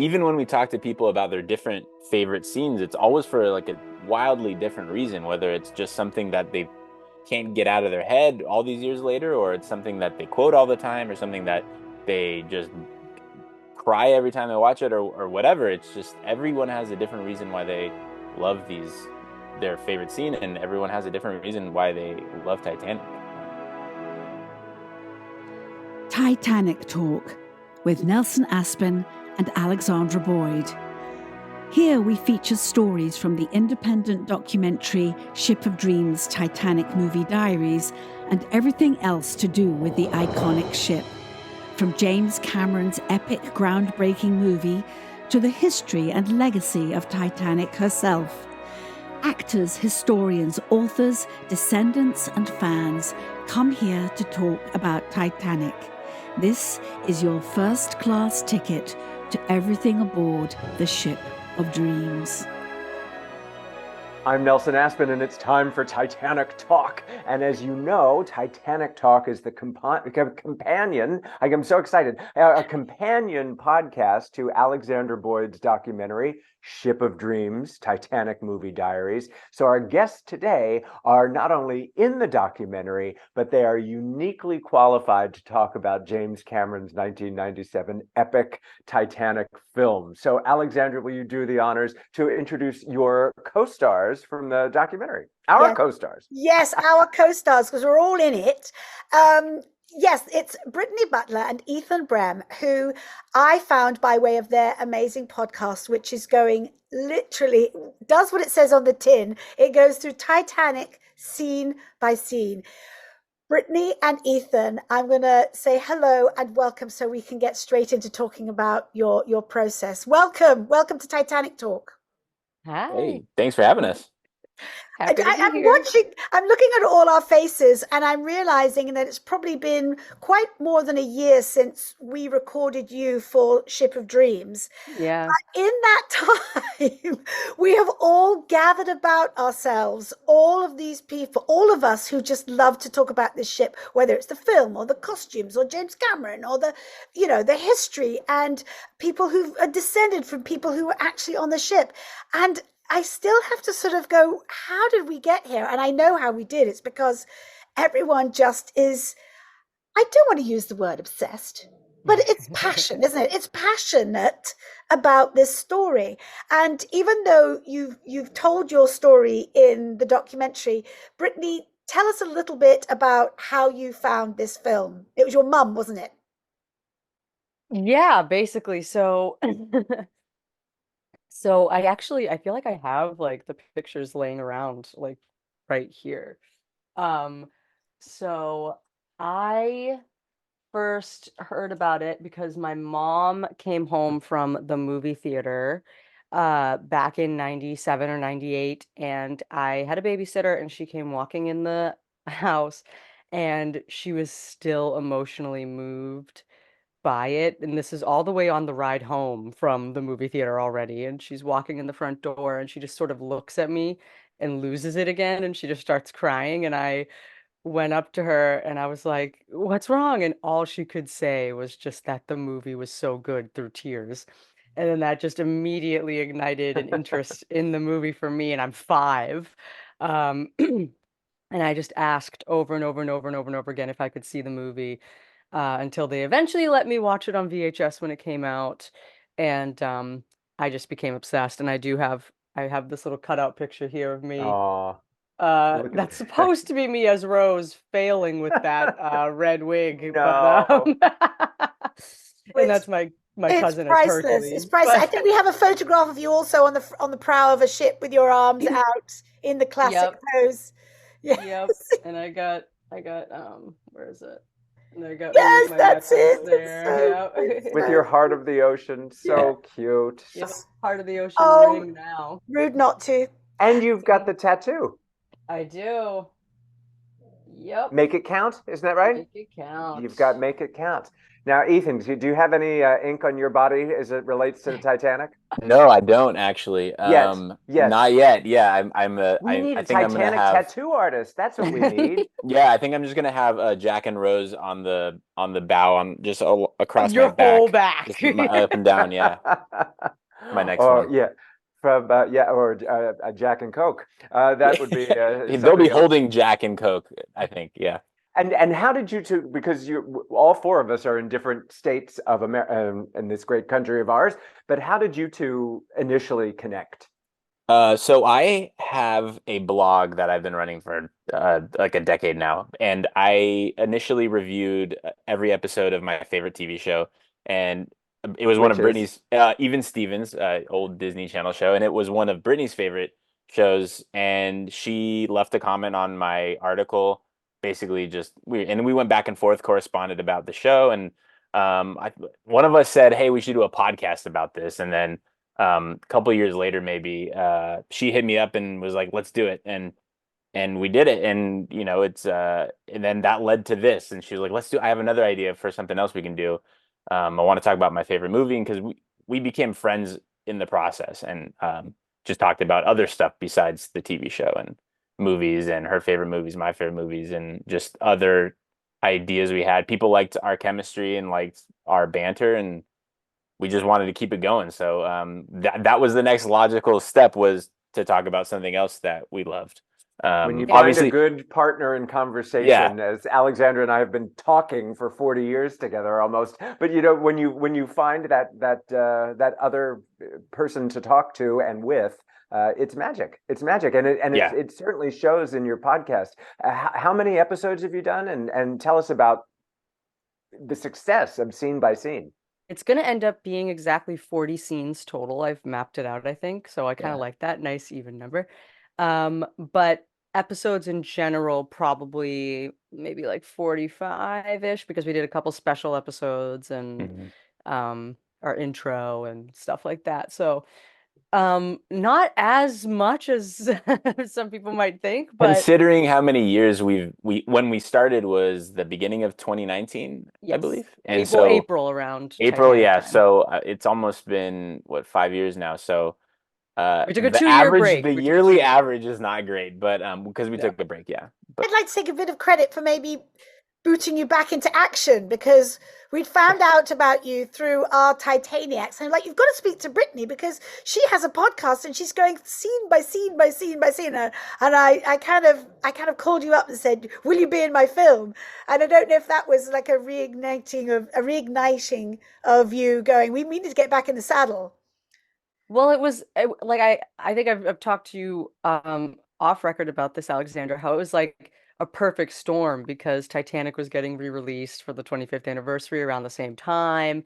even when we talk to people about their different favorite scenes, it's always for like a wildly different reason, whether it's just something that they can't get out of their head all these years later, or it's something that they quote all the time, or something that they just cry every time they watch it, or whatever. It's just everyone has a different reason why they love their favorite scene, and everyone has a different reason why they love Titanic. Titanic Talk with Nelson Aspin and Alexandra Boyd. Here we feature stories from the independent documentary Ship of Dreams, Titanic Movie Diaries, and everything else to do with the iconic ship. From James Cameron's epic, groundbreaking movie to the history and legacy of Titanic herself. Actors, historians, authors, descendants, and fans come here to talk about Titanic. This is your first-class ticket to everything aboard the Ship of Dreams. I'm Nelson Aspin, and it's time for Titanic Talk. And as you know, Titanic Talk is the companion, I'm so excited, a companion podcast to Alexandra Boyd's documentary, Ship of Dreams, Titanic Movie Diaries. So our guests today are not only in the documentary, but they are uniquely qualified to talk about James Cameron's 1997 epic Titanic film. So Alexandra, will you do the honors to introduce your co-stars from the documentary? Our co-stars. Yes, our co-stars, because we're all in it. Yes, it's Brittany Butler and Ethan Brehm, who I found by way of their amazing podcast, which is going literally, does what it says on the tin. It goes through Titanic scene by scene. Brittany and Ethan, I'm going to say hello and welcome so we can get straight into talking about your process. Welcome to Titanic Talk. Hi. Hey, thanks for having us. I'm looking at all our faces, and I'm realizing that it's probably been quite more than a year since we recorded you for Ship of Dreams. Yeah. But in that time, we have all gathered about ourselves, all of these people, all of us who just love to talk about this ship, whether it's the film or the costumes or James Cameron or the history, and people who are descended from people who were actually on the ship. And I still have to sort of go, how did we get here? And I know how we did. It's because everyone just is, I don't want to use the word obsessed, but it's passion, isn't it? It's passionate about this story. And even though you've told your story in the documentary, Brittany, tell us a little bit about how you found this film. It was your mum, wasn't it? Yeah, basically. So I feel like I have like the pictures laying around like right here. Um, so I first heard about it because my mom came home from the movie theater back in 97 or 98, and I had a babysitter and she came walking in the house and she was still emotionally moved by it, and this is all the way on the ride home from the movie theater already, and she's walking in the front door and she just sort of looks at me and loses it again, and she just starts crying, and I went up to her and I was like, "What's wrong?" And all she could say was just that the movie was so good through tears. And then that just immediately ignited an interest in the movie for me, and I'm 5. And I just asked over and over and over and over and over again if I could see the movie, until they eventually let me watch it on VHS when it came out, and I just became obsessed. And I have this little cutout picture here of me. That's supposed to be me as Rose failing with that red wig, No. And that's my cousin as Hercules. It's priceless. I think we have a photograph of you also on the prow of a ship with your arms out in the classic pose. Yes. Yep. And I got where is it? And I got yes, my that's it. There. With your heart of the ocean, so cute. Yes, heart of the ocean ring now. Rude not to. And you've got the tattoo. I do. Yep. Make it count, isn't that right? Make it count. You've got make it count. Now, Ethan, do you have any ink on your body as it relates to the Titanic? No, I don't actually. Yet. Not yet. Yeah, We need I a think I'm gonna Titanic have. tattoo artist. That's what we need. Yeah, I think I'm just gonna have Jack and Rose on the bow on just across my Your whole back, back. just my, up and down. Yeah, my next Or one. yeah, from or Jack and Coke. That would be They'll be something else. holding Jack and Coke, I think. Yeah. And how did you two? Because you all four of us are in different states of America in this great country of ours. But how did you two initially connect? So I have a blog that I've been running for like a decade now, and I initially reviewed every episode of my favorite TV show, and it was one Which of is Brittany's, Even Stevens, old Disney Channel show, and it was one of Brittany's favorite shows, and she left a comment on my article, basically just we went back and forth, corresponded about the show, and one of us said, "Hey, we should do a podcast about this," and then a couple years later maybe she hit me up and was like, let's do it, and we did it, and it's and then that led to this, and she was like, let's do, I have another idea for something else we can do. I want to talk about my favorite movie, because we became friends in the process, and just talked about other stuff besides the TV show, and movies, and her favorite movies, my favorite movies, and just other ideas we had. People liked our chemistry and liked our banter, and we just wanted to keep it going. So that was the next logical step, was to talk about something else that we loved. when you find a Obviously, good partner in yeah, conversation, as Alexandra and I have been talking for 40 years together almost. But when you find that other person to talk to and with, it's magic. It's magic, and yeah. it certainly shows in your podcast. How many episodes have you done? And tell us about the success of Scene by Scene. It's gonna end up being exactly 40 scenes total. I've mapped it out, I think. So I kind of Yeah. like that nice even number. But episodes in general, probably maybe like 45-ish, because we did a couple special episodes and Mhm. our intro and stuff like that. So not as much as some people might think, but Considering how many years we when we started was the beginning of 2019, I yes. believe, and Well, so April around April, Titanic yeah. time. So it's almost been what, 5 years now. So We took a 2-year break. the We took a 2 yearly year break. average is not great, but because we Yeah. took a break, yeah. But I'd like to take a bit of credit for maybe booting you back into action because we'd found out about you through our Titaniacs. And like, you've got to speak to Brittany because she has a podcast and she's going scene by scene by scene by scene. And I kind of called you up and said, "Will you be in my film?" And I don't know if that was like a reigniting of you going, "We need to get back in the saddle." Well, like I think I've talked to you off record about this, Alexandra, how it was like a perfect storm because Titanic was getting re-released for the 25th anniversary around the same time,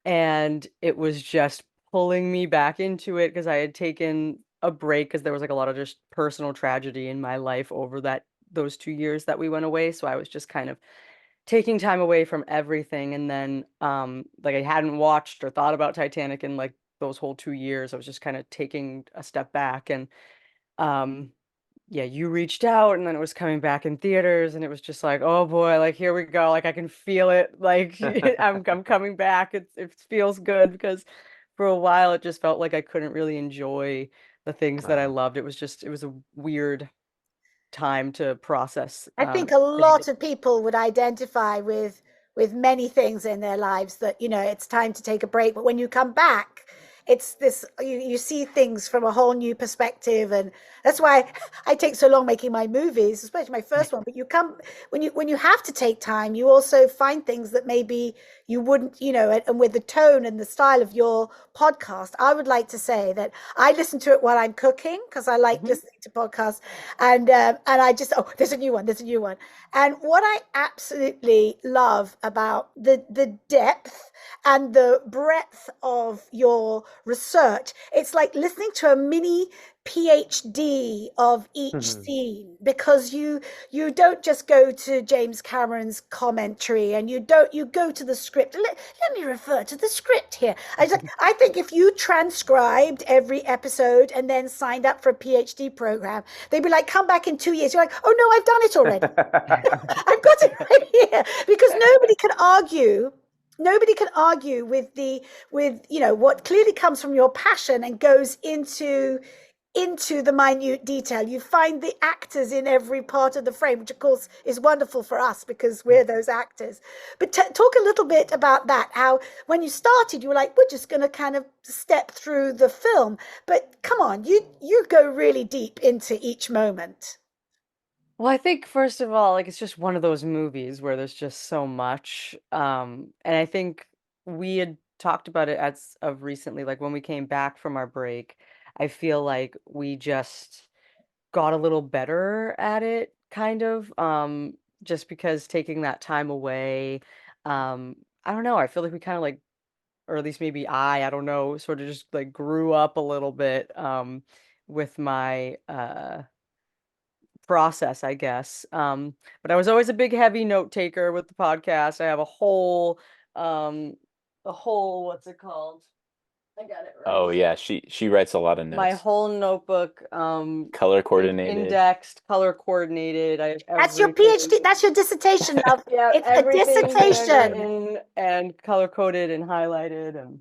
and it was just pulling me back into it because I had taken a break because there was like a lot of just personal tragedy in my life over those 2 years that we went away. So I was just kind of taking time away from everything, and then like I hadn't watched or thought about Titanic in like those whole 2 years. I was just kind of taking a step back, and um yeah, you reached out, and then it was coming back in theaters, and it was just like, oh boy, like here we go, like I can feel it, like I'm coming back. It feels good because for a while it just felt like I couldn't really enjoy the things that I Wow. loved. It was a weird time to process I think a lot of people would identify with many things in their lives that, it's time to take a break. But when you come back, it's this you see things from a whole new perspective. And that's why I take so long making my movies, especially my first one. But you come when you have to take time, you also find things that maybe you wouldn't, and with the tone and the style of your podcast, I would like to say that I listen to it while I'm cooking because I like Mhm. listening to podcasts, and I just, oh, there's a new one, there's a new one. And what I absolutely love about the depth and the breadth of your research, it's like listening to a mini PhD of each scene because you don't just go to James Cameron's commentary and you go to the script. Let me refer to the script here. I think if you transcribed every episode and then signed up for a PhD program, they'd be like, come back in 2 years. You're like, oh no, I've done it already. I've got it right here because nobody can argue nobody can argue with what clearly comes from your passion and goes into the minute detail. You find the actors in every part of the frame, which of course is wonderful for us because we're those actors. But talk a little bit about that. How when you started, you were like, we're just going to kind of step through the film. But come on, you go really deep into each moment. Well, I think first of all, like it's just one of those movies where there's just so much. And I think we had talked about it as of recently, like when we came back from our break, I feel like we just got a little better at it, kind of. Just because taking that time away, I don't know, I feel like we kind of like, or at least maybe I don't know, sort of just like grew up a little bit with my process, I guess. But I was always a big heavy note taker with the podcast. I have um, a whole, what's it called? I got it right Oh here. yeah, she writes a lot of My notes, whole notebook, color like coordinated. indexed, color coordinated. I have That's your everything. PhD. That's your dissertation, love. Yeah, It's a everything's dissertation. handwritten and color coded and highlighted, and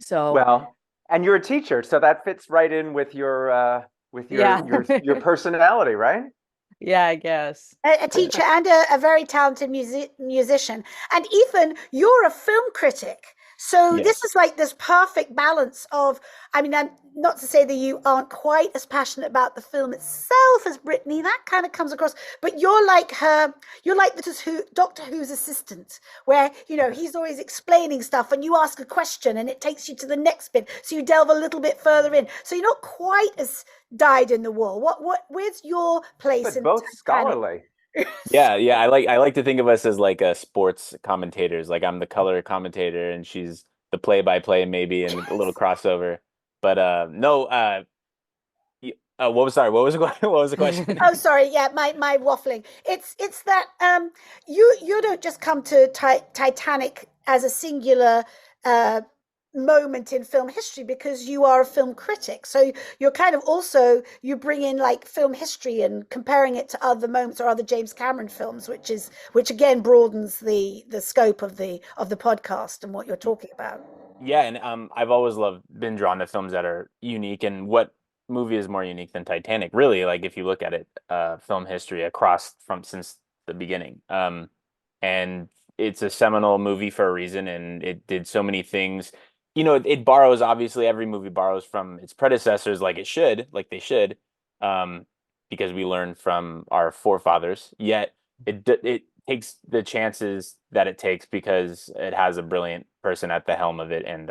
so Well, and you're a teacher, so that fits right in with yeah, your personality, right? yeah, I guess. A teacher and a very talented musician. And Ethan, you're a film critic. So this Yes. is like this perfect balance of, I mean, I'm not to say that you aren't quite as passionate about the film itself as Brittany, that kind of comes across, but you're like Doctor Who's assistant, where, he's always explaining stuff and you ask a question and it takes you to the next bit. So you delve a little bit further in. So you're not quite as dyed in the wool. Where's your place But in both Titanic? scholarly. Yeah, yeah. I like to think of us as like sports commentators. Like I'm the color commentator and she's the play-by-play maybe and a little crossover. But no, what was sorry, what was the what was the question? Oh, sorry. Yeah, my waffling. It's that you don't just come to Titanic as a singular uh moment in film history because you are a film critic. So you're kind of also you bring in like film history and comparing it to other moments or other James Cameron films, which again broadens the scope of the podcast and what you're talking about. Yeah, and I've always been drawn to films that are unique. And what movie is more unique than Titanic? Really, like if you look at it, film history across from since the beginning. And it's a seminal movie for a reason, and it did so many things. It borrows, obviously every movie borrows from its predecessors, like they should, um, because we learned from our forefathers. Yet it takes the chances that it takes because it has a brilliant person at the helm of it, and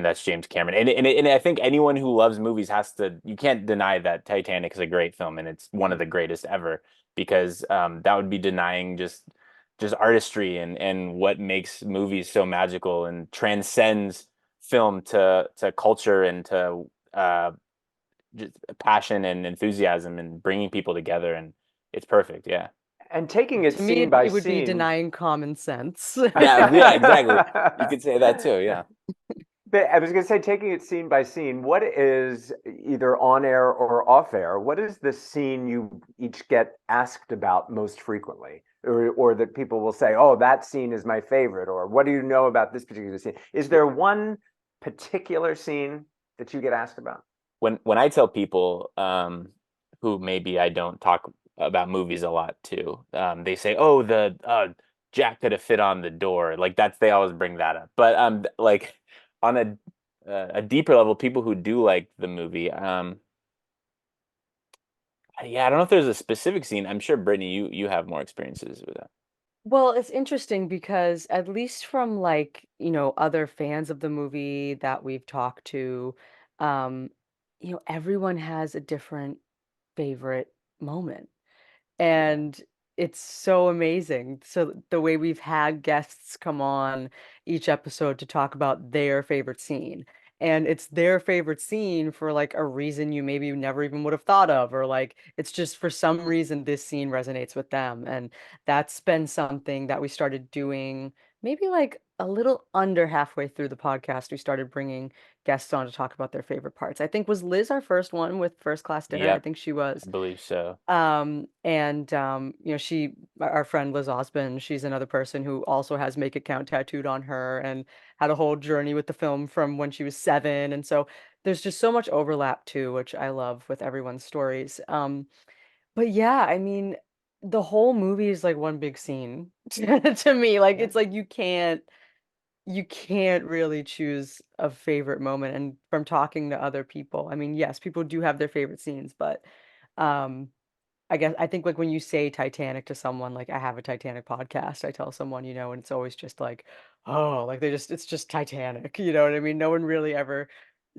that's James Cameron. And I think anyone who loves movies you can't deny that Titanic is a great film and it's one of the greatest ever because that would be denying just artistry and what makes movies so magical and transcends film to culture and to just passion and enthusiasm and bringing people together, and it's perfect. Yeah. And taking it To me, scene it, by it would be scene. denying common sense. Yeah, yeah, exactly. You could say that too. Yeah. But I was going to say, taking it scene by scene, what is either on air or off air? What is the scene you each get asked about most frequently, or that people will say, "Oh, that scene is my favorite," or "What do you know about this particular scene?" Is there one particular scene that you get asked about? When I tell people who maybe I don't talk about movies a lot to, they say, "Oh, the Jack could have fit on the door." Like they always bring that up. But like on a deeper level, people who do like the movie, yeah, I don't know if there's a specific scene. I'm sure Brittany, you have more experiences with that. Well, it's interesting because at least from like, other fans of the movie that we've talked to, um, everyone has a different favorite moment. Yeah. And it's so amazing. So the way we've had guests come on each episode to talk about their favorite scene. And it's their favorite scene for like a reason you maybe never even would have thought of, or like it's just for some reason this scene resonates with them. And that's been something that we started doing maybe like a little under halfway through the podcast, we started bringing guests on to talk about their favorite parts. I think was Liz our first one with first class dinner? I Yep, think she I was. believe so. And you know, our friend Liz Osmond, she's another person who also has Make It Count tattooed on her and had a whole journey with the film from when she was 7. And so there's just so much overlap too, which I love with everyone's stories. But yeah, I mean, the whole movie is like one big scene to me. Like Yeah. it's like you can't really choose a favorite moment. And from talking to other people, I mean, yes, people do have their favorite scenes, but um I think like when you say Titanic to someone, like I have a Titanic podcast, I tell someone, and it's always just like, oh, like it's just Titanic, you know what I mean? No one really ever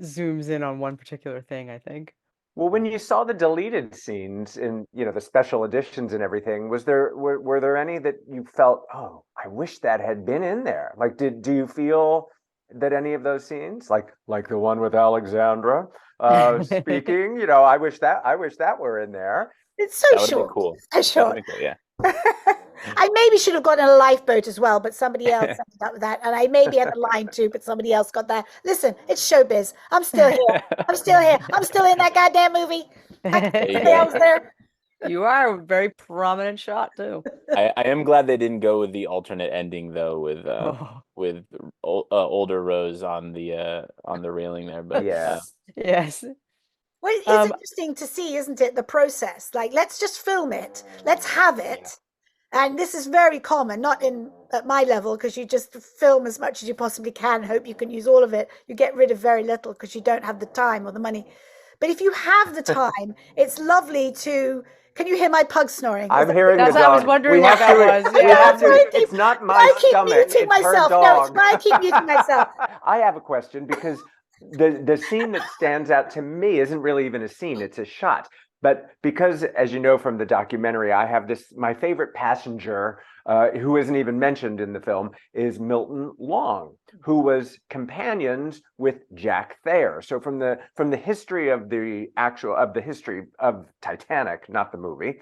zooms in on one particular thing, I think. Well, when you saw the deleted scenes in, the special editions and everything, were there any that you felt, oh, I wish that had been in there? Like, do you feel that any of those scenes, like the one with Alexandra speaking, I wish that were in there. It's so That would have been short. cool. So That would have short. been cool. Yeah. I maybe should have gotten a lifeboat as well, but somebody else ended up with that. And I maybe had a line too, but somebody else got that. Listen, it's showbiz. I'm still here. I'm still here. I'm still in that goddamn movie. I There can't you say I go. was there. You are a very prominent shot too. I am glad they didn't go with the alternate ending though, Oh, with older Rose on the railing there. But Yes. yes. Well, it is Um, interesting to see, isn't it? The process. Like, let's just film it. Let's have it. And this is very common, not in at my level, because you just film as much as you possibly can, hope you can use all of it. You get rid of very little because you don't have the time or the money. But if you have the time, it's lovely to. Can you hear my pug snoring? Is I'm that hearing the I was dog. wondering We what have that to. was. We Yeah. have to. It's not my I keep stomach. muting It's her myself. No, it's dog. I keep muting myself. I have a question because the scene that stands out to me isn't really even a scene; it's a shot. But because, as you know from the documentary, I have my favorite passenger, who isn't even mentioned in the film, is Milton Long, who was companions with Jack Thayer. So from the history of the history of Titanic, not the movie,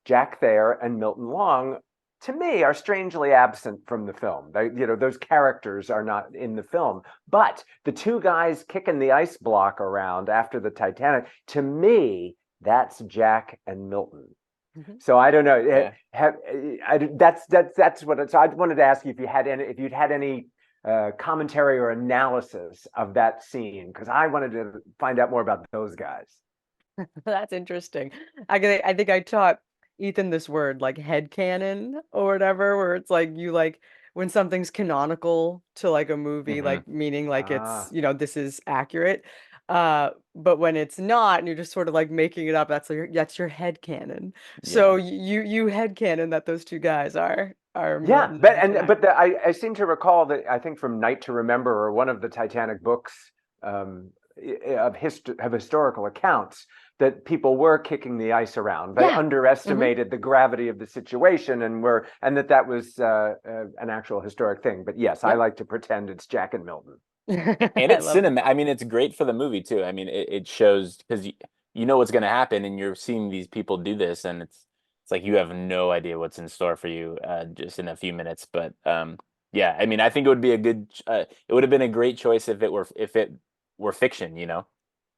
Jack Thayer and Milton Long, to me, are strangely absent from the film. Those characters are not in the film. But the two guys kicking the ice block around after the Titanic, to me, that's Jack and Milton. Mhm. So I don't know. yeah. That's what. So I wanted to ask you if you'd had any commentary or analysis of that scene, because I wanted to find out more about those guys. That's interesting. I think I taught Ethan this word like headcanon or whatever, where it's like you like when something's canonical to like a movie, Hmm. like meaning like it's, Ah, this is accurate. But when it's not and you're just sort of like making it up, that's your headcanon. So Yeah. you headcanon that those two guys are yeah, Milton but and Jack. I seem to recall that I think from Night to Remember or one of the Titanic books, um, of historical accounts, that people were kicking the ice around. They Yeah. underestimated the gravity of the situation and that was an actual historic thing. But yes, I Yep. like to pretend it's Jack and Milton. And I it's love cinema. I mean, it's great for the movie too. I mean, it shows because you know what's going to happen, and you're seeing these people do this, and it's like you have no idea what's in store for you just in a few minutes. But yeah, I mean, I think it would be a good. It would have been a great choice if it were fiction. You know?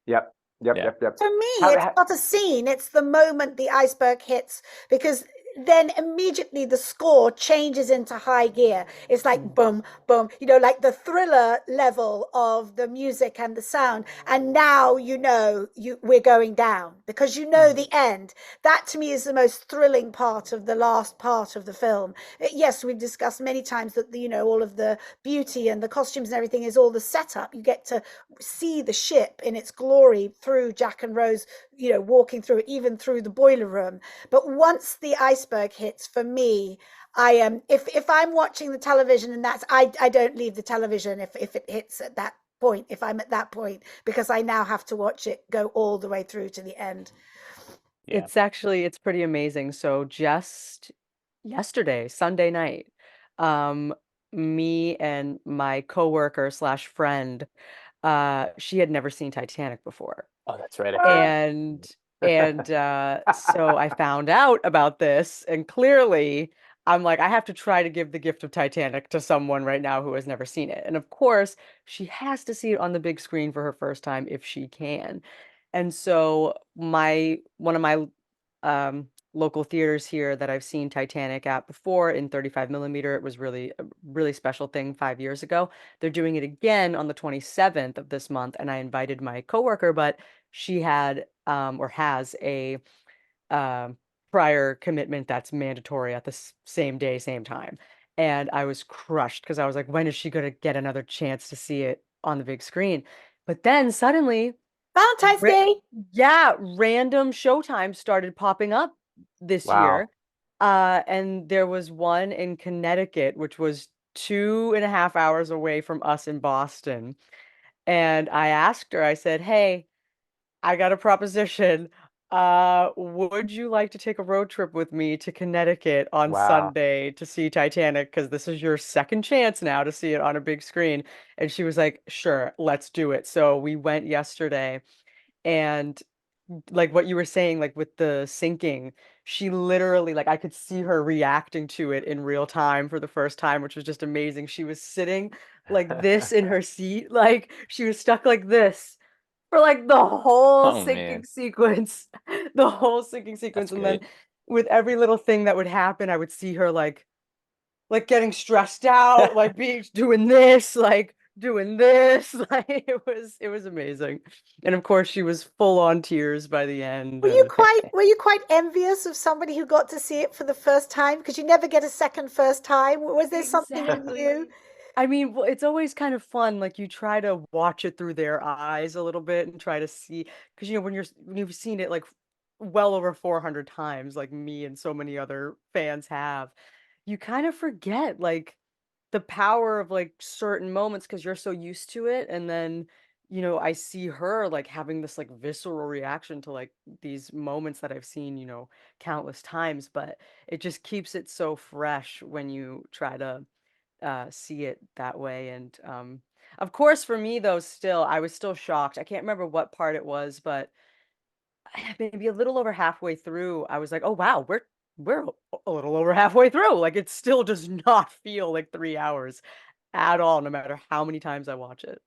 Yep, yep, Yeah. yep, yep. For me, How, it's how, not a scene, it's the moment the iceberg hits, because then immediately the score changes into high gear. It's like boom, boom, like the thriller level of the music and the sound. And now we're going down because the end. That to me is the most thrilling part of the last part of the film. Yes, we've discussed many times that all of the beauty and the costumes and everything is all the setup. You get to see the ship in its glory through Jack and Rose, walking through it, even through the boiler room. But once the iceberg hits, for me, I am if I'm watching the television and I don't leave the television if it hits at that point, if I'm at that point, because I now have to watch it go all the way through to the end. Yeah. It's pretty amazing. So just yesterday, Sunday night, um, me and my coworker slash friend, she had never seen Titanic before. Oh, that's right. I forgot. And so I found out about this, and clearly I'm like, I have to try to give the gift of Titanic to someone right now who has never seen it. And of course, she has to see it on the big screen for her first time if she can. And so my one of my local theaters here that I've seen Titanic at before in 35 millimeter, it was really a really special thing 5 years ago. They're doing it again on the 27th of this month, and I invited my coworker, but she had or has a um, prior commitment that's mandatory at the same day, same time. And I was crushed because I was like, when is she going to get another chance to see it on the big screen? But then suddenly, Valentine's ra Day. yeah, random showtimes started popping up this Wow. year. And there was one in Connecticut, which was 2.5 hours away from us in Boston. And I asked her, I said, hey, I got a proposition. Would you like to take a road trip with me to Connecticut on Wow. Sunday to see Titanic? Because this is your second chance now to see it on a big screen. And she was like, sure, let's do it. So we went yesterday, and like what you were saying, like with the sinking, she literally, like I could see her reacting to it in real time for the first time, which was just amazing. She was sitting like this in her seat, like she was stuck like this for like the whole Oh sinking man, sequence, the whole sinking that's sequence. And then great. with every little thing that would happen, I would see her like getting stressed out, like being doing this, like doing this. Like it was amazing. And of course she was full on tears by the end. And Were you quite envious of somebody who got to see it for the first time? Because you never get a second first time. Was there something in you? exactly. I mean, well, it's always kind of fun. Like you try to watch it through their eyes a little bit and try to see, because when you've seen it like well over 400 times, like me and so many other fans have, you kind of forget like the power of like certain moments because you're so used to it. And then, I see her like having this like visceral reaction to like these moments that I've seen, countless times, but it just keeps it so fresh when you try to see it that way. And of course, for me though, still, I was still shocked. I can't remember what part it was, but maybe a little over halfway through, I was like, "Oh wow, we're a little over halfway through." Like it still does not feel like 3 hours at all, no matter how many times I watch it.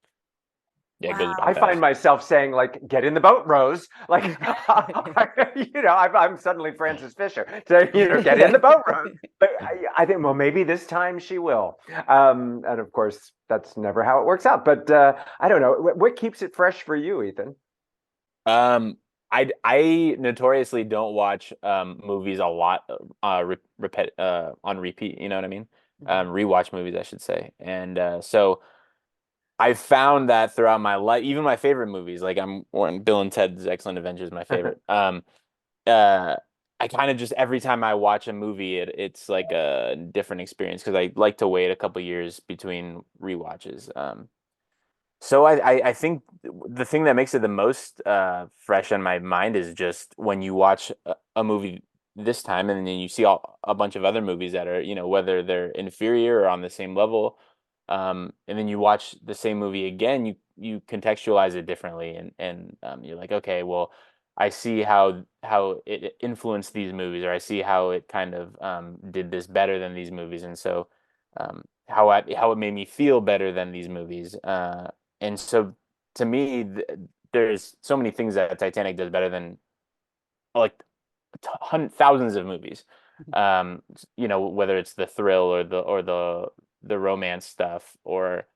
Yeah, it goes I by Wow. find fast. myself saying, like, get in the boat, Rose. Like, I'm suddenly Francis Fisher saying, get in the boat, Rose. But I think, well, maybe this time she will. And of course, that's never how it works out. But I don't know. What keeps it fresh for you, Ethan? I notoriously don't watch movies a lot on repeat, you know what I mean? Mhm. Rewatch movies, I should say. And so I've found that throughout my life, even my favorite movies, like I'm when Bill and Ted's Excellent Adventure is my favorite. Uh I kind of just every time I watch a movie, it's like a different experience because I like to wait a couple years between rewatches. So I think the thing that makes it the most fresh on my mind is just when you watch a movie this time and then you see a bunch of other movies that are, whether they're inferior or on the same level, and then you watch the same movie again, you contextualize it differently, and you're like, okay, well, I see how it influenced these movies, or I see how it kind of did this better than these movies, and so how it made me feel better than these movies. And so to me, there's so many things that Titanic does better than like thousands of movies. Whether it's the thrill or the romance stuff or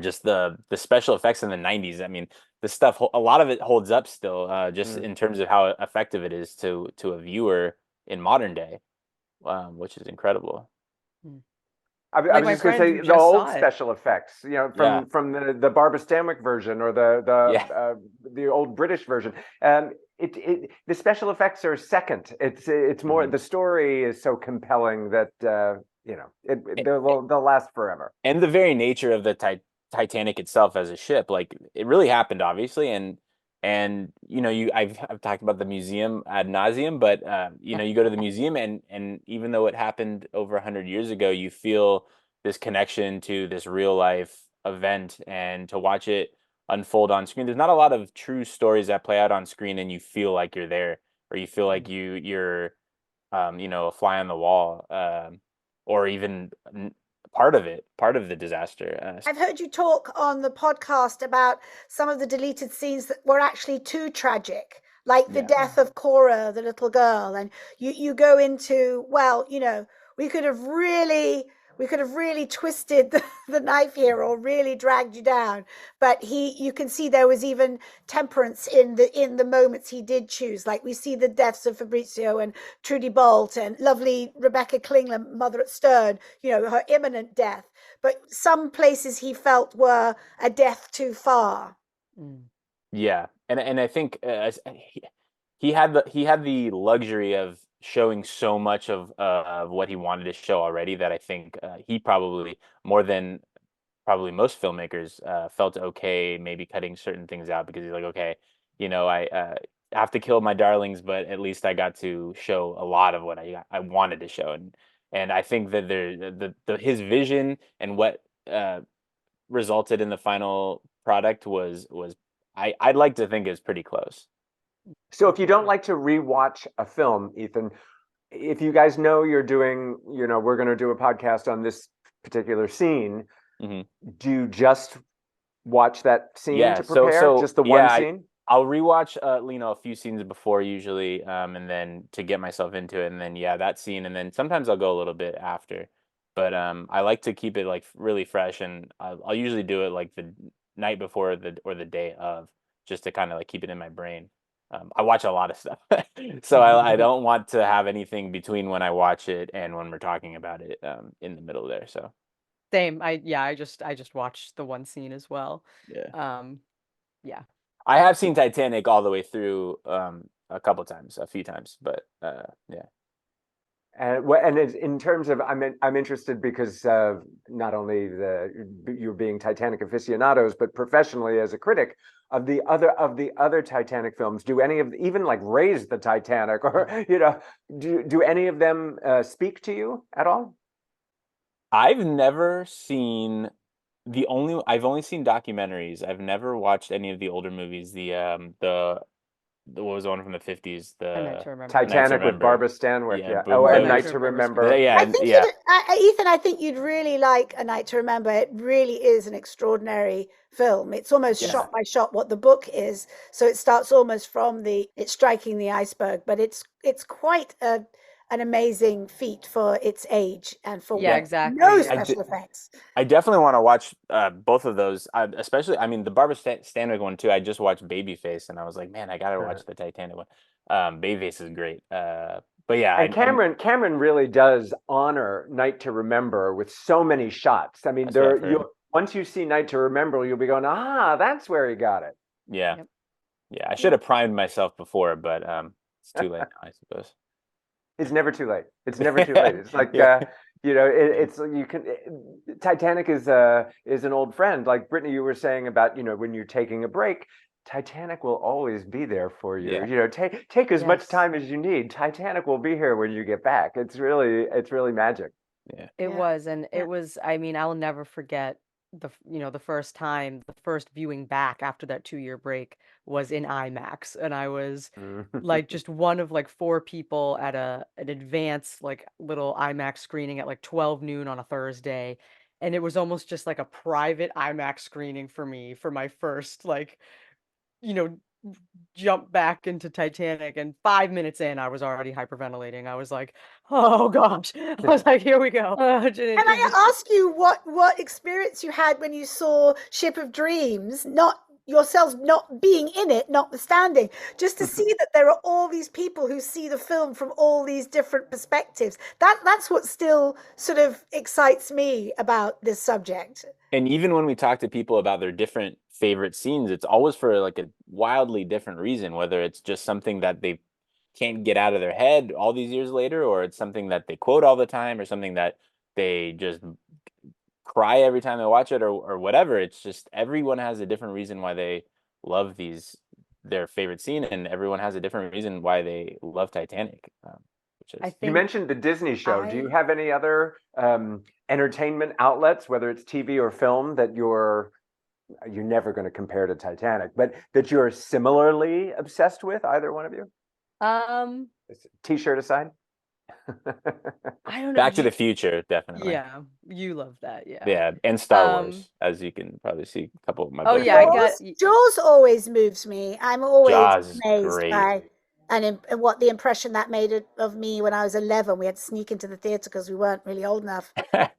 just the special effects in the 90s. I mean, the stuff a lot of it holds up still, just Mm. in terms of how effective it is to a viewer in modern day, which is incredible. Mm. I Like was my just going to friend who say the just old saw it. special effects, Yeah, from the Barbara Stanwyck version or yeah. the old British version. The special effects are second. It's more Mhm. the story is so compelling that they'll last forever. And the very nature of the Titanic itself as a ship, like it really happened, obviously, and I've talked about the museum ad nauseum, but you go to the museum and even though it happened over 100 years ago, you feel this connection to this real life event, and to watch it unfold on screen. There's not a lot of true stories that play out on screen, and you feel like you're there, or you feel like you're a fly on the wall, or even part of the disaster. I've heard you talk on the podcast about some of the deleted scenes that were actually too tragic, like the Yeah. death of Cora, the little girl, and you go into, well, we could have really twisted the knife here or really dragged you down, but you can see there was even temperance in the moments he did choose. Like we see the deaths of Fabrizio and Trudy Bolt and lovely Rebecca Klingler, mother at Stern, her imminent death, but some places he felt were a death too far. Yeah, and I think he had the luxury of showing so much of what he wanted to show already, that I think he probably, more than probably most filmmakers, felt okay maybe cutting certain things out, because he's like, okay, I have to kill my darlings, but at least I got to show a lot of what I wanted to show. And I think that his vision and what resulted in the final product was I'd like to think is pretty close. So if you don't like to rewatch a film, Ethan, if you guys know you're doing, we're going to do a podcast on this particular scene, Mm-hmm. do you just watch that scene Yeah, to prepare? Just the one scene? I'll rewatch a few scenes before usually, and then to get myself into it, and then that scene, and then sometimes I'll go a little bit after. But I like to keep it like really fresh, and I'll usually do it like the night before the day of, just to kind of like keep it in my brain. I watch a lot of stuff, so I don't want to have anything between when I watch it and when we're talking about it, in the middle there. So Same. I just watched the one scene as well. yeah. Yeah. I have seen Titanic all the way through, a few times, but yeah. And in terms of, I'm interested because not only you being Titanic aficionados, but professionally as a critic of the other Titanic films. Do any of, even like Raise the Titanic, or do any of them speak to you at all? I've never seen I've only seen documentaries. I've never watched any of the older movies. What was the one from the 50s? A Night to The Remember. Night to Titanic with Remember. Barbara Stanwyck, Yeah, yeah. boom, Oh, and those. Night to Remember. Yeah, I think yeah. Ethan, I think you'd really like A Night to Remember. It really is an extraordinary film. It's almost Yeah. shot by shot what the book is. So it starts almost from it's striking the iceberg, but it's quite an amazing feat for its age and for Yeah, no exactly. special effects. I definitely want to watch both of those. Especially, I mean, the Barbara Stanwyck one too. I just watched Babyface, and I was like, man, I gotta watch the Titanic one. Babyface is great. But yeah, And Cameron really does honor Night to Remember with so many shots. I mean, that's what I've heard. once you see Night to Remember, you'll be going, that's where he got it. Yeah, Yep. yeah. I should have primed myself before, but it's too late now, I suppose. It's never too late. It's never too late. It's like it's you can. Titanic is an old friend. Like Brittany, you were saying about when you're taking a break, Titanic will always be there for you. Yeah. Take as much Yes. time as you need. Titanic will be here when you get back. It's really magic. Yeah. It Yeah. was, and Yeah. it was, I mean, I'll never forget the first viewing back after that 2-year break was in IMAX, and I was like just one of like 4 people at an advanced like little IMAX screening at like 12 noon on a Thursday, and it was almost just like a private IMAX screening for me for my first like you know jump back into Titanic, and 5 minutes in I was already hyperventilating. I was like, "Oh gosh." I was like, "Here we go." Can I ask you what experience you had when you saw Ship of Dreams, not yourselves not being in it, notwithstanding, just to see that there are all these people who see the film from all these different perspectives. That's what still sort of excites me about this subject. And even when we talk to people about their different favorite scenes, it's always for like a wildly different reason, whether it's just something that they can't get out of their head all these years later, or it's something that they quote all the time, or something that they just cry every time they watch it, or whatever. It's just everyone has a different reason why they love their favorite scene, and everyone has a different reason why they love Titanic. Which I is You think mentioned the Disney show. Do you have any other entertainment outlets, whether it's TV or film, that you're never going to compare to Titanic, but that you're similarly obsessed with, either one of you? um T-shirt aside. I don't know. Back to the Future, definitely. Yeah, you love that. Yeah. Yeah, and Star Um, Wars, as you can probably see a couple of my oh books yeah, I on. got Jaws always moves me. I'm always Jaws is amazed great. by and what the impression that made of me when I was 11. We had to sneak into the theater because we weren't really old enough,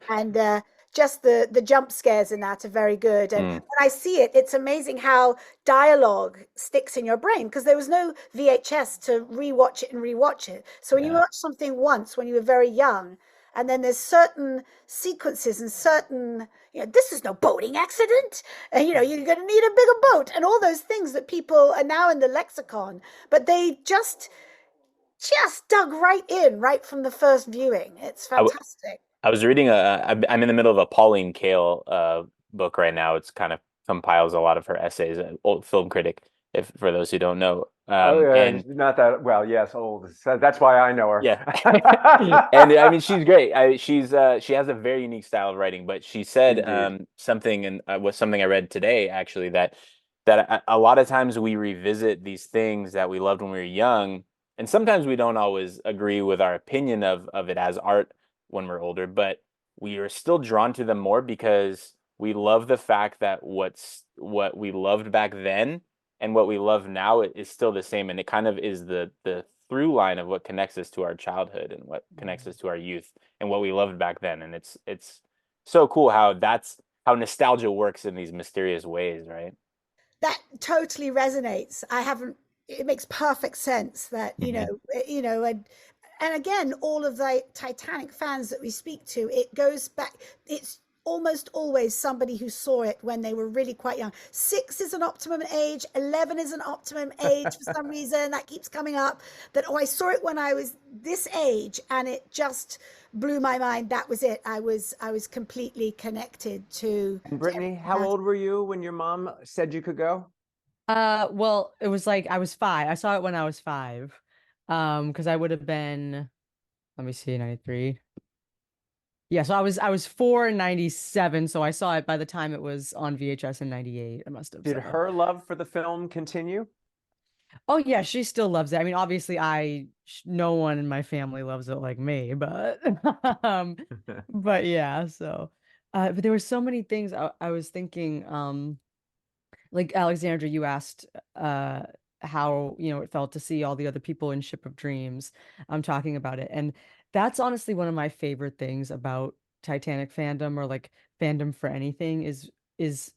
and just the jump scares in that are very good. And Mm, when I see it, it's amazing how dialogue sticks in your brain because there was no VHS to rewatch it and rewatch it. So when you yeah. watch something once when you were very young, and then there's certain sequences and certain, this is no boating accident. And you're going to need a bigger boat and all those things that people are now in the lexicon, but they just dug right in right from the first viewing. It's I, w- fantastic. I was reading I'm in the middle of a Pauline Kael book right now. It's kind of compiles a lot of her essays, an old film critic, if for those who don't know. Oh, yeah, And not that well. Yes, old. So that's why I know yeah. And I her. mean she's great. She has a very unique style of writing, but she said Indeed. something, and was something I read today actually, that a lot of times we revisit these things that we loved when we were young, and sometimes we don't always agree with our opinion of it as art when we're older, but we are still drawn to them more because we love the fact that what we loved back then and what we love now is still the same, and it kind of is the through line of what connects us to our childhood and what connects us to our youth and what we loved back then. And it's so cool how that's how nostalgia works in these mysterious ways, right? That totally resonates. I haven't It makes perfect sense that, Hmm. and again, all of the Titanic fans that we speak to, it goes back, it's almost always somebody who saw it when they were really quite young. 6 is an optimum age, 11 is an optimum age for some reason. That keeps coming up, that, oh, I saw it when I was this age and it just blew my mind. That was it. I was completely connected And to Brittany, everything how about it. old were you when your mom said you could go? well, it was like I was 5. I saw it when I was 5. Because I would have been, let me see, 93. Yeah, so I was 4 in 97, so I saw it by the time it was on VHS in 98. I must have Did so. her love for the film continue? Oh yeah, she still loves it. I mean, obviously no one in my family loves it like me, but um but yeah, so but there were so many things I was thinking, like Alexandra, you asked how, it felt to see all the other people in Ship of Dreams. I'm talking about it. And that's honestly one of my favorite things about Titanic fandom, or like fandom for anything, is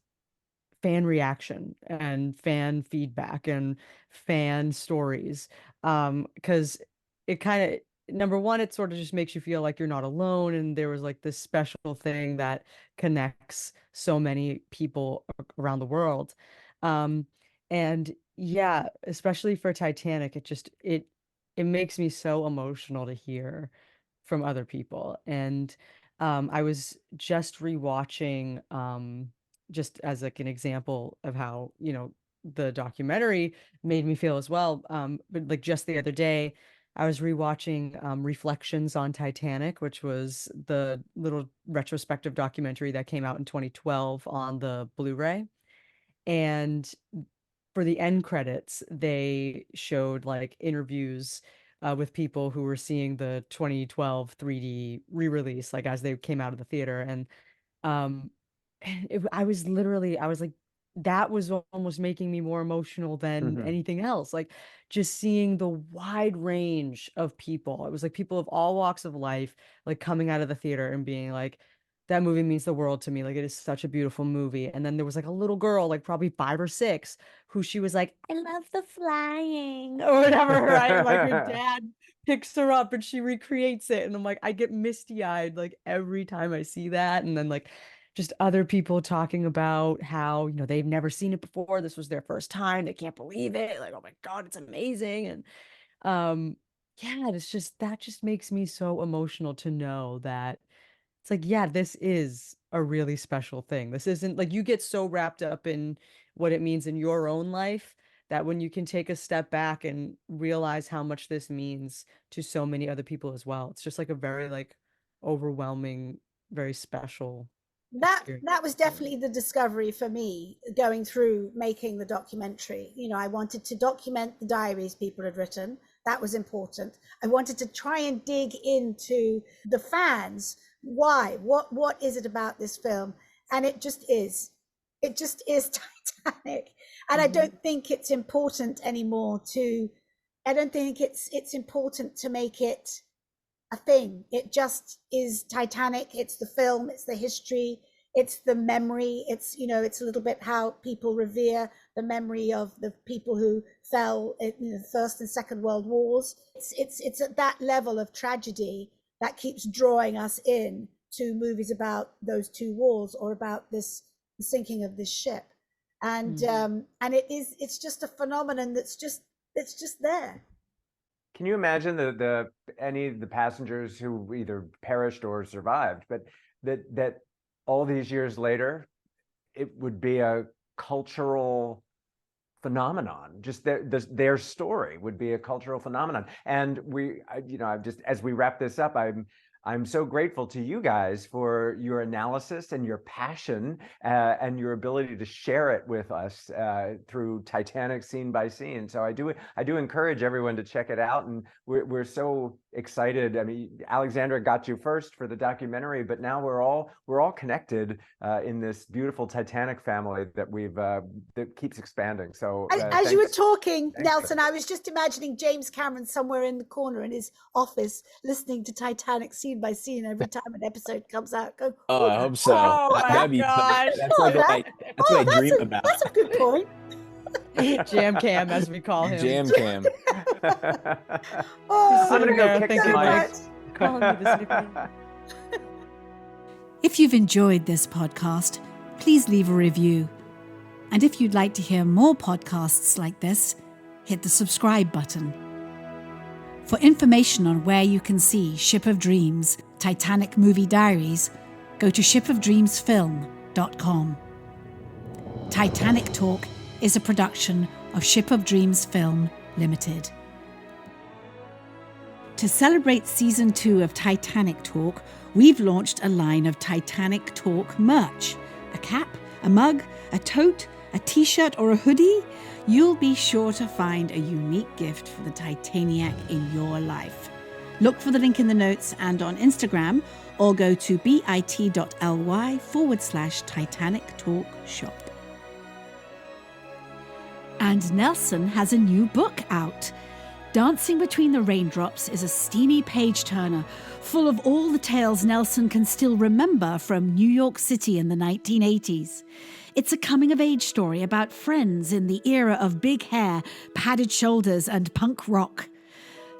fan reaction and fan feedback and fan stories. Because it kind of, number one, it sort of just makes you feel like you're not alone, and there was like this special thing that connects so many people around the world. Um, and yeah, especially for Titanic, it makes me so emotional to hear from other people. And I was just rewatching, just as like an example of how, the documentary made me feel as well. But like just the other day, I was rewatching Reflections on Titanic, which was the little retrospective documentary that came out in 2012 on the Blu-ray. And for the end credits, they showed like interviews with people who were seeing the 2012 3D re-release, like as they came out of the theater. And um, I was like, that was almost making me more emotional than Hmm. anything else. Like just seeing the wide range of people. It was like people of all walks of life, like coming out of the theater and being like, that movie means the world to me. Like it is such a beautiful movie. And then there was like a little girl, like probably 5 or 6, who she was like, I love the flying or whatever, right? And like her dad picks her up and she recreates it. And I'm like, I get misty-eyed like every time I see that. And then like just other people talking about how, they've never seen it before. This was their first time. They can't believe it. Like, oh my God, it's amazing. And um, yeah, it's just that just makes me so emotional to know that it's like, yeah, this is a really special thing. This isn't like you get so wrapped up in what it means in your own life that when you can take a step back and realize how much this means to so many other people as well, it's just like a very like overwhelming, very special experience. That was definitely the discovery for me going through making the documentary. I wanted to document the diaries people had written, That was important. I wanted to try and dig into the fans. Why? What is it about this film? And it just is. It just is Titanic. And I don't think it's important anymore I don't think it's important to make it a thing. It just is Titanic. It's the film, it's the history, it's the memory. It's, it's a little bit how people revere the memory of the people who fell in the First and Second World Wars. It's at that level of tragedy that keeps drawing us in to movies about those two wars or about the sinking of this ship. And it's just a phenomenon that's just there. Can you imagine any of the passengers who either perished or survived, but that all these years later, it would be a cultural phenomenon? Just their story would be a cultural phenomenon. And as we wrap this up, I'm so grateful to you guys for your analysis and your passion and your ability to share it with us through Titanic scene by scene. So I do encourage everyone to check it out, and we're so excited. I mean, Alexandra got you first for the documentary, but now we're all connected in this beautiful Titanic family that keeps expanding. So as you were talking, Nelson, I was just imagining James Cameron somewhere in the corner in his office listening to Titanic scene by scene every time an episode comes out. Go, oh, I hope so. Oh my gosh. That's what I dream about. That's a good point. Jam Cam, as we call him. Jam Cam. I'm gonna go kick some mics. Calling me this nickname. If you've enjoyed this podcast, please leave a review. And if you'd like to hear more podcasts like this, hit the subscribe button. For information on where you can see Ship of Dreams, Titanic Movie Diaries, go to shipofdreamsfilm.com. Titanic Talk is a production of Ship of Dreams Film Limited. To celebrate Season 2 of Titanic Talk, we've launched a line of Titanic Talk merch. A cap, a mug, a tote, a t-shirt or a hoodie. You'll be sure to find a unique gift for the Titaniac in your life. Look for the link in the notes and on Instagram, or go to bit.ly/Titanic Talk Shop. And Nelson has a new book out. Dancing Between the Raindrops is a steamy page-turner full of all the tales Nelson can still remember from New York City in the 1980s. It's a coming-of-age story about friends in the era of big hair, padded shoulders, and punk rock.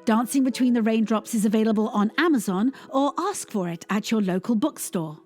Dancing Between the Raindrops is available on Amazon, or ask for it at your local bookstore.